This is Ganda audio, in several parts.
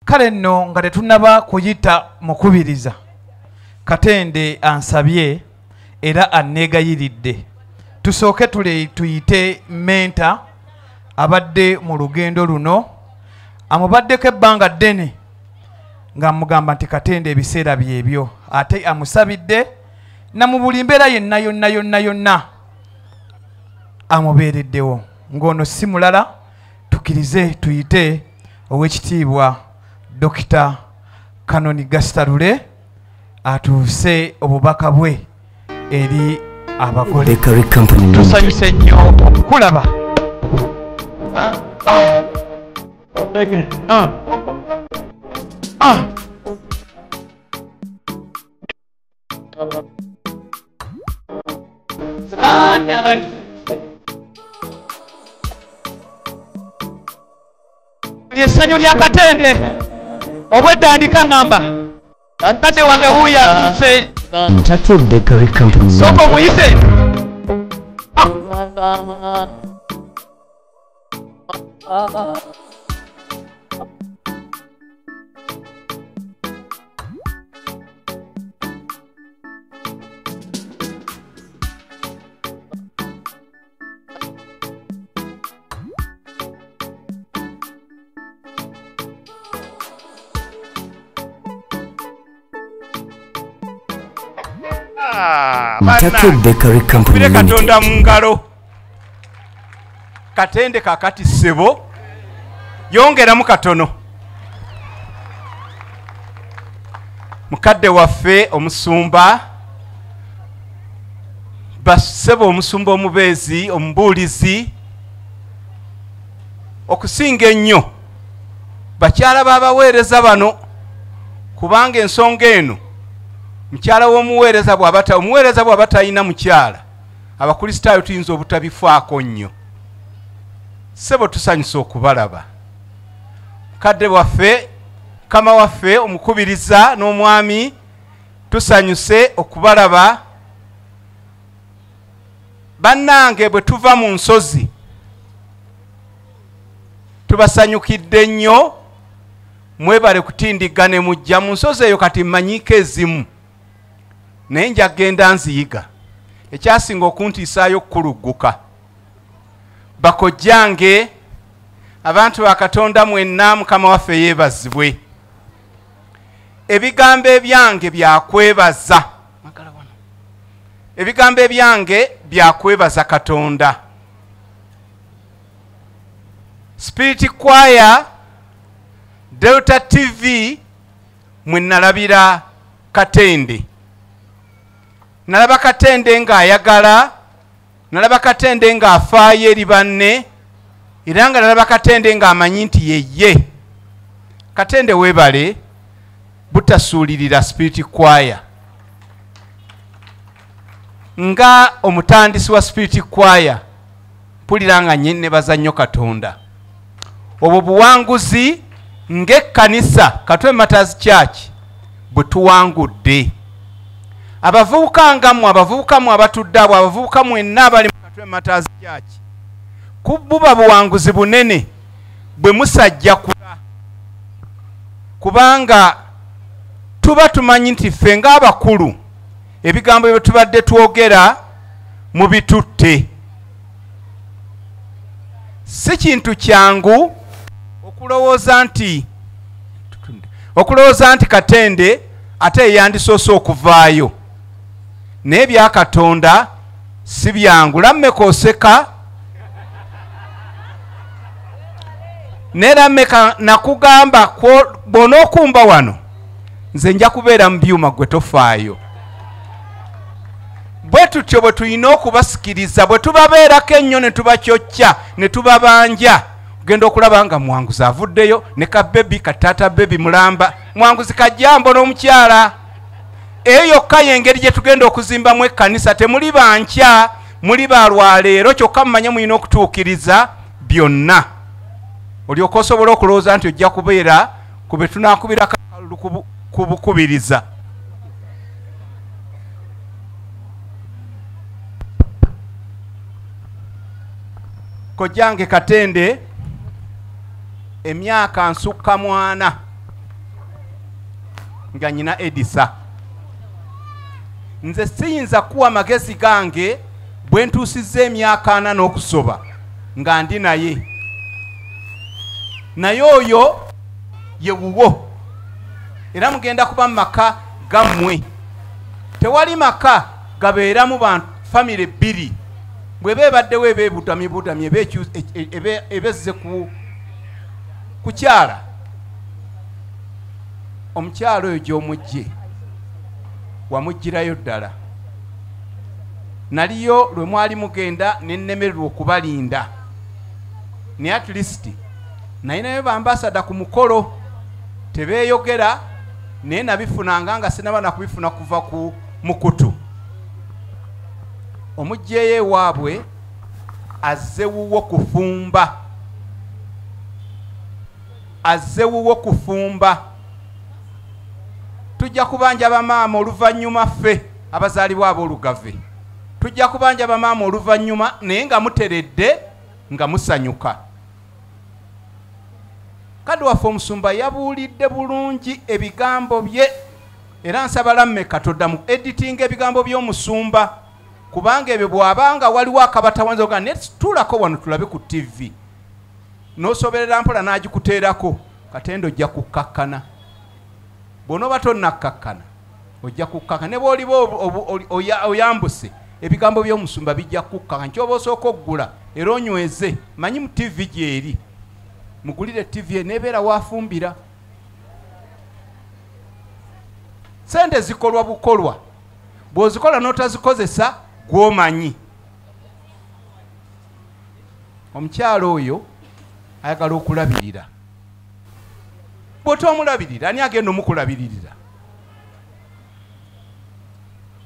kale nno nga tetunnaba kuyita mukubiriza Katende ansabye era anneegayiridde tusooke tuyite menta abadde mu lugendo luno amubaddeko ebbanga ddene nga mugamba nti Katende ebiseera byebyo ate amusabidde na mu buli mbeera yonna amubeereddewo ng'ono si mulala tukkirize tuyite ow'ekitiibwa Dr. Kanoni Gastarule atuuse obubaka bwe eri abagole. Tusanyuse nnyo okukulaba. Essanyu lya Katende obweddandika ngamba Kate wange huya se Ntatu Bakery Company. Soko muyise. Ntatu Bakery Company. Bire Katonda mu ngalo. Katende kakati sebo yongeramu katono. Mukadde waffe omusumba basebo omusumba omubeezi omubuulizi okusinga ennyo bakyala b'abaweereza bano kubanga ensonga eno mukyala w'omuweereza omuweereza bw'aba talina mukyala abakristaayo tuyinza obutabifaako nnyo. Sebo tusanyusa okubalaba. Mukadde waffe Mukama waffe omukubiriza n'omwami tusanyuse okubalaba. Bannange bwe tuva mu nsozi tubasanyukidde nnyo mwebale kutindigane mujja mu nsozi eyo kati mmanyiiko ezimu naye nja genda nziyiga ekyasinga okuntiisaayo okukulugguka. Bakojjange abantu ba Katonda mwenna Mukama waffe yeebazibwe. Ebigambo ebyange byakwebaza. Ebigambo ebyange byakwebaza Katonda. Spirit Choir Delta TV mwe nalabira Katende. Nalaba Katende ng'ayagala, nalaba Katende ng'afaayo eri banne, era nga nalaba Katende ng'amanyi nti yeye. Katende weebale butasuulirira Spirit Choir. Nga omutandisi wa Spirit Choir mpulira nga nebaza nnyo Katonda. Obwo buwanguzi ng'ekkanisa Katwe Matters Church bwe tuwangudde. Abavubuka ngammwe abavubuka mwe abatudde abo abavubuka mwenna abali mu Katwe Matters Church kububa buwanguzi bunene bwe musajja kubanga tuba tumanyi nti ffe ng'abakulu ebigambo bye tubadde twogera mu bitutte. Si kintu kyangu okulowooza nti Katende ate yandisoose okuvaayo. Naye ebya Katonda si byangu. Lammeka oseka ne Lammeka nakugamba bw'onookumba wano nze nja kubeera mu byuma gwe tofaayo. Bwe tutyo bwe tulina okubasikiriza bwe tubabeerako ennyo ne tubakyokya ne tubabanja genda okulaba nga Mwanguzi avuddeyo ne Kabebi Katata Bebi mulamba Mwanguzi Kajjambo n'omukyala. Eyo yokka y'engeri gye tugenda okuzimbamu ekkanisa. Temuli bankya muli balwaleero kyokka mumanye mulina okutuukiriza byonna. Olyoka osobola okulowooza nti ojja kubeera ku be tunaakubira akalulu ku bukubiriza. Kojjange Katende emyaka nsukka mwana nga nyina Edisa. Nze siyinza kuwa magezi gange bwe ntuusizza emyaka 4 n'okusoba nga ndi naye. Naye oyo ye wuwo. Era mugenda kuba maka gammwe. Tewali maka gabeeramu bantu family 2. Bwe beebaddewo ebeebutamye ebezze ku kyala. Omukyalo oyo gy'omugye wamugirayo ddala. Naliyo lwe mwali mugenda nennemererwa okubalinda. Ne at least nayinayo bambasada ku mukolo tebeeyogera naye nabifunanga nga sinaba nakubifuna kuva ku mukutu. Omugyeyo ewaabwe azze wuwo kufumba. Azze wuwo kufumba. Tujja kubanja bamaama oluvannyuma ffe abazaalibwa ab'olugave. Tujja kubanja bamaama oluvannyuma naye nga muteredde nga musanyuka. Kadde waffe omusumba yabuulidde bulungi ebigambo bye era nsaba Lamme Katonda mu editing ebigambo by'omusumba kubanga ebyo bw'abanga waliwo akabatawanza ne tulako wano tulabe ku TV n'osoberera mpola n'agikuteerako Katende ojja kukakkana. Bw'onooba tonnakkakkana ojja kukakkana ne bw'oliba oyambuse ebigambo by'omusumba bijja kukakkana. Nkyoba osooka oggula era onyweze manyi mu TV gyeri mugulire TV nebeera waafumbira. Sente zikolwa bukolwa. Bw'ozikola n'otazikozesa gw'omanyi. Omukyalo oyo ayagala okulabirira. Bw'otoomulabirira ani agenda omukulabiririra?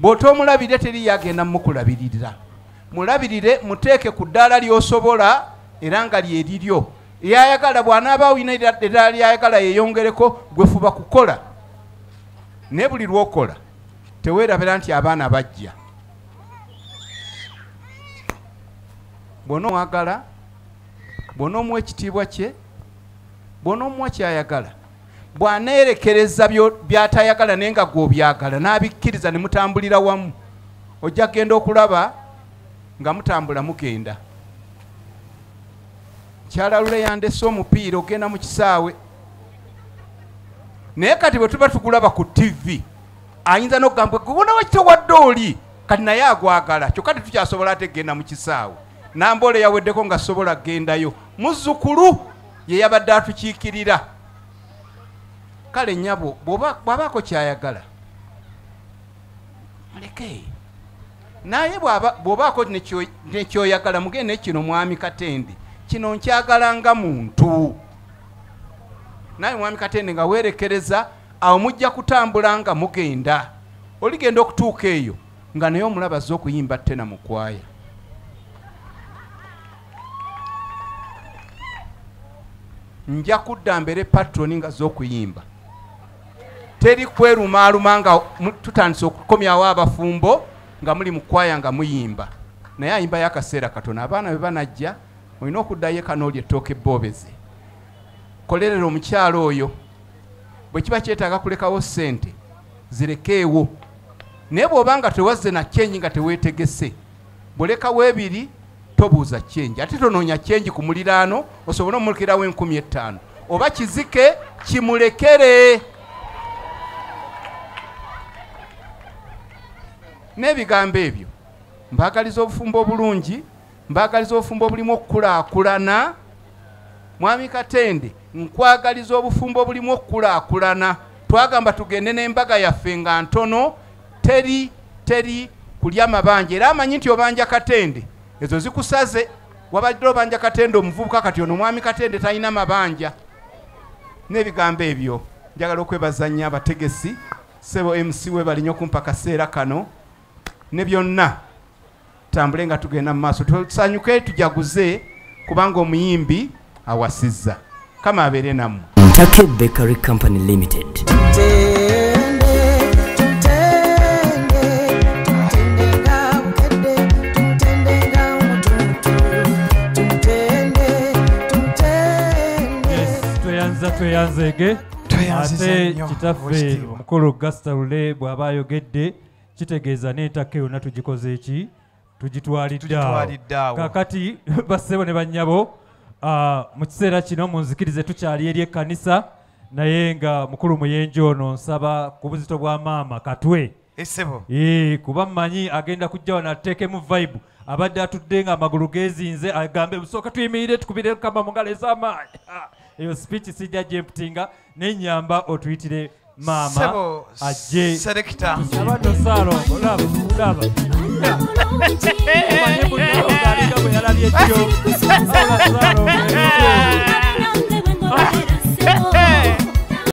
Bw'otoomulabirira teri yagenda mukulabiririra. Mulabirire muteeke ku ddaala ly'osobola era nga lyeriryo. Eyayagala bw'anaaba olina eddaala lyayagala yeeyongereko gwefuba kukola. Ne buli lw'okola teweerabira nti abaana bajja. Bw'onoomwagala, bw'onoomuwa ekitiibwa kye, bw'onoomuwa kyayagala, bw'aneerekereza by'atayagala naye nga gw'obyagala n'abikkiriza ne mutambulira wamu, ojja kgenda okulaba nga mutambula mugenda. Kyalalule yandese omupiira ogenda mu kisaawe. Naye kati bwe tuba tugulaba ku TV ayinza n'okugamba gubona wakitowadde oli kati naye agwagala kyokka tetukyasobola ate genda mu kisaawe. Namboole yaweddeko nga sobola gendayo. Muzzukulu ye yabadde atukiikirira. Kale nnyabo bw'abaako kyayagala muleke. Naye bw'obaako nekyoyagala mugende kino Mwami Katende kino nkyagala nga muntu. Naye Mwami Katende nga weerekereza awo mujja kutambula nga mugenda. Oligenda okutuuka eyo nga naye omulaba azze okuyimba ttena mu kwaya. Nja kudda mbere patroni nga z'okuyimba. Teri kwerumaaluma nga tutandise okukomyawo abafumbo nga muli mu kwaya nga muyimba. Naye ayimba y'akaseera katono. Abaana be banajja olina okuddayo kanoolya ettooke ebbobeze. Kolerera omukyalo oyo. Bwe kiba kyetaaga kulekawo ssente zirekeewo. Naye bw'obanga tewazze na kyenyi nga teweetegese, bw'olekawo ebiri tobuuza kyenji. Ate tonoonya kyenji ku muliraano osobole omulekerawo 15,000 oba kizike kimulekere. N'ebigambo ebyo mbaagaliza obufumbo obulungi, mbaagaliza obufumbo obulimu okukulaakulana. Mwami Katende nkwagaliza obufumbo obulimu okukulaakulana. Twagamba tugende n'embaga yaffe nga ntono, teri kulya mabanja. Era amanyi nti obanja Katende ezo zikusaze. Wabadde obanja Katende omuvubuka kati ono Mwami Katende talina mabanja. N'ebigambo ebyo njagala okwebaza nnyo abategesi Sebo MC we balinyo kumpa kaseera kano ne byonna tambule nga tugenda mu maaso. Tusanyuke tujaguze kubanga omuyimbi awasizza. Kama abeere nammwe. Ntake Bakery Company Limited. Tweyanzege ate kitaffe omukulu Gastarule bw'aba ayogedde kitegeeza n'entakka yonna tugikoze eki tugitwalidde kakati bassebo ne bannyabo mu kiseera kino munzikirize tukyali eri ekkanisa naye nga mukulu muyenjo ono nsaba ku buzito bwa maama katwe kuba mmanyi agenda kujja wano ateekemu vibe abadde atudde nga amagulu geezinze agambe busooka tuyimirire tukubire kama mu ngalo ez'amaanyi eyo speech sijja gyemputinga nenyamba otuyitire maama ajje abadde Saalongo olaba omanye munne ogalinga bwe yalabye ekyo Saalongo